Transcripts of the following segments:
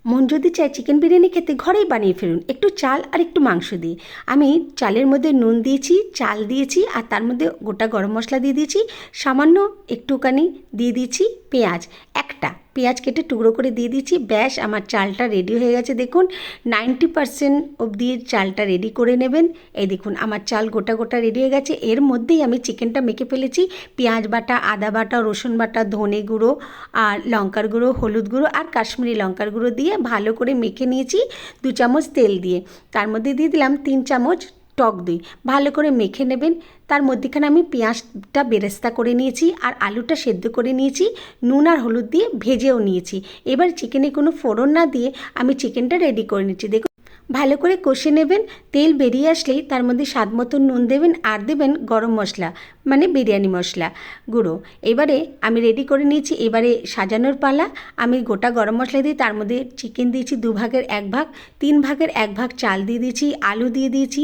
মন যদি চায় চিকেন বিরিয়ানি খেতে ঘরেই বানিয়ে ফেলুন, একটু চাল আর একটু মাংস দিয়ে। আমি চালের মধ্যে নুন দিয়েছি, চাল দিয়েছি, আর তার মধ্যে গোটা গরম মশলা দিয়ে দিয়েছি, সামান্য একটুখানি দিয়ে দিয়েছি পেঁয়াজ, একটা পেঁয়াজ কেটে টুকরো করে দিয়ে দিয়েছি। ব্যাস, আমার চালটা রেডি হয়ে গেছে। দেখুন 90% অবধি চালটা রেডি করে নেবেন। এই দেখুন আমার চাল গোটা গোটা রেডি হয়ে গেছে। এর মধ্যেই আমি চিকেনটা মেখে ফেলেছি। পেঁয়াজ বাটা, আদা বাটা, রসুন বাটা, ধনে গুঁড়ো আর লঙ্কার গুঁড়ো, হলুদ গুঁড়ো আর কাশ্মীরি লঙ্কার গুঁড়ো দিয়ে ভালো করে মেখে নিয়েছি 2 চামচ তেল দিয়ে। তার মধ্যে দিয়ে দিলাম 3 চামচ টক দই। ভালো করে মেখে নেবেন। তার মধ্যেখানে আমি পেঁয়াজটা বেরেস্তা করে নিয়েছি আর আলুটা সেদ্ধ করে নিয়েছি, নুন আর হলুদ দিয়ে ভেজেও নিয়েছি। এবার চিকেনে কোনো ফোড়ন না দিয়ে আমি চিকেনটা রেডি করে নিচ্ছি। দেখুন ভালো করে কষে নেবেন। তেল বেরিয়ে আসলেই তার মধ্যে স্বাদ মতো নুন দেবেন আর দেবেন গরম মশলা, মানে বিরিয়ানি মশলা গুঁড়ো। এবারে আমি রেডি করে নিয়েছি। এবারে সাজানোর পালা। আমি গোটা গরম মশলা দিয়ে তার মধ্যে চিকেন দিয়েছি 2 ভাগের 1 ভাগ, 3 ভাগের 1 ভাগ চাল দিয়ে দিয়েছি, আলু দিয়ে দিয়েছি,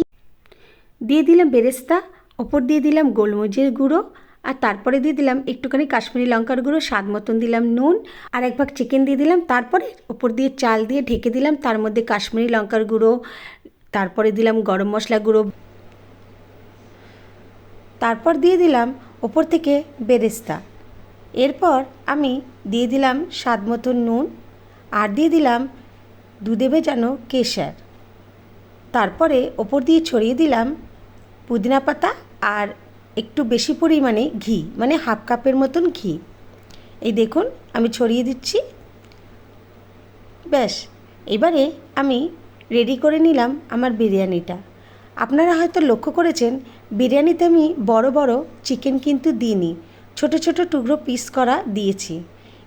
দিয়ে দিলাম বেরেস্তা, ওপর দিয়ে দিলাম গোলমরিচের গুঁড়ো, আর তারপরে দিয়ে দিলাম একটুখানি কাশ্মীরি লঙ্কার গুঁড়ো, স্বাদ মতন দিলাম নুন, আর 1 ভাগ চিকেন দিয়ে দিলাম। তারপরে ওপর দিয়ে চাল দিয়ে ঢেকে দিলাম। তার মধ্যে কাশ্মীরি লঙ্কার গুঁড়ো, তারপরে দিলাম গরম মশলা গুঁড়ো, তারপর দিয়ে দিলাম ওপর থেকে বেরেস্তা। এরপর আমি দিয়ে দিলাম স্বাদ মতন নুন আর দিয়ে দিলাম দুধে ভেজানো কেশর। তারপরে ওপর দিয়ে ছড়িয়ে দিলাম পুদিনা পাতা আর একটু বেশি পরিমাণে ঘি, মানে হাফ কাপের মতন ঘি। এই দেখুন আমি ছড়িয়ে দিচ্ছি। ব্যাস, এবারে আমি রেডি করে নিলাম আমার বিরিয়ানিটা। আপনারা হয়তো লক্ষ্য করেছেন বিরিয়ানিতে আমি বড় বড় চিকেন কিন্তু দিইনি, ছোট ছোট টুকরো পিস করা দিয়েছি।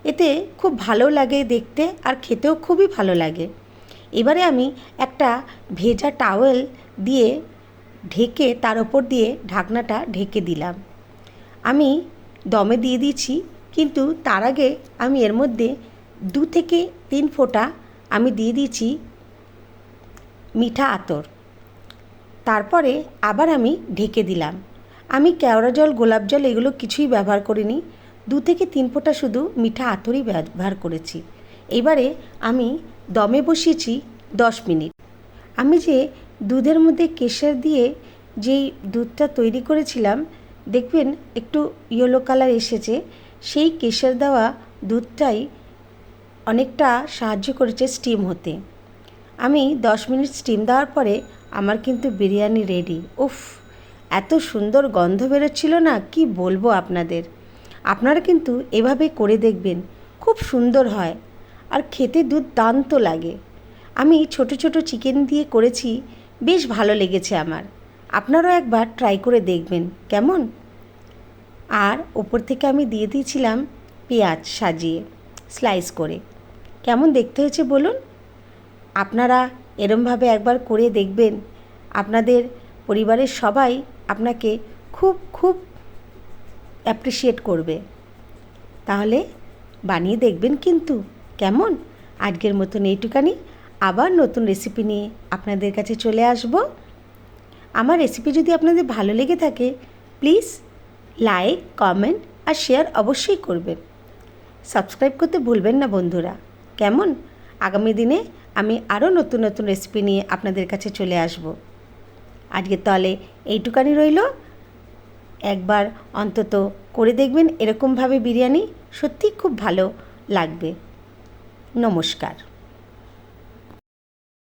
এতে খুব ভালো লাগে দেখতে আর খেতেও খুবই ভালো লাগে। এবারে আমি একটা ভেজা টাওয়েল দিয়ে ঢেকে তার ওপর দিয়ে ঢাকনাটা ঢেকে দিলাম। আমি দমে দিয়ে দিয়েছি, কিন্তু তার আগে আমি এর মধ্যে 2 থেকে 3 ফোঁটা আমি দিয়ে দিয়েছি মিঠা আতর। তারপরে আবার আমি ঢেকে দিলাম। আমি কেওড়া জল, গোলাপ জল এগুলো কিছুই ব্যবহার করিনি, 2 থেকে 3 ফোঁটা শুধু মিঠা আতরই ব্যবহার করেছি। এবারে আমি দমে বসিয়েছি 10 মিনিট। আমি যে দুধের মধ্যে কেশর দিয়ে যেই দুধটা তৈরি করেছিলাম, দেখবেন একটু ইয়েলো কালার এসেছে, সেই কেশর দেওয়া দুধটাই অনেকটা সাহায্য করেছে স্টিম হতে। আমি 10 মিনিট স্টিম দেওয়ার পরে আমার কিন্তু বিরিয়ানি রেডি। উফ, এত সুন্দর গন্ধ বেরোচ্ছিল না, কি বলবো আপনাদের। আপনারা কিন্তু এভাবে করে দেখবেন, খুব সুন্দর হয় আর খেতে দুর্দান্ত লাগে। আমি ছোট ছোট চিকেন দিয়ে করেছি, বেশ ভালো লেগেছে আমার। আপনারাও একবার ট্রাই করে দেখবেন কেমন। আর ওপর থেকে আমি দিয়ে দিয়েছিলাম পেঁয়াজ সাজিয়ে স্লাইস করে। কেমন দেখতে হয়েছে বলুন। আপনারা এরমভাবে একবার করে দেখবেন, আপনাদের পরিবারের সবাই আপনাকে খুব খুব অ্যাপ্রিসিয়েট করবে। তাহলে বানিয়ে দেখবেন কিন্তু কেমন। আজকের মতন এইটুখানি, আবার নতুন রেসিপি নিয়ে আপনাদের কাছে চলে আসব। আমার রেসিপি যদি আপনাদের ভালো লেগে থাকে, প্লিজ লাইক, কমেন্ট আর শেয়ার অবশ্যই করবেন। সাবস্ক্রাইব করতে ভুলবেন না বন্ধুরা, কেমন। আগামী দিনে আমি আরও নতুন নতুন রেসিপি নিয়ে আপনাদের কাছে চলে আসব। আজকে তাহলে এইটুখানি রইল। একবার অন্তত করে দেখবেন এরকমভাবে বিরিয়ানি, সত্যিই খুব ভালো লাগবে। নমস্কার।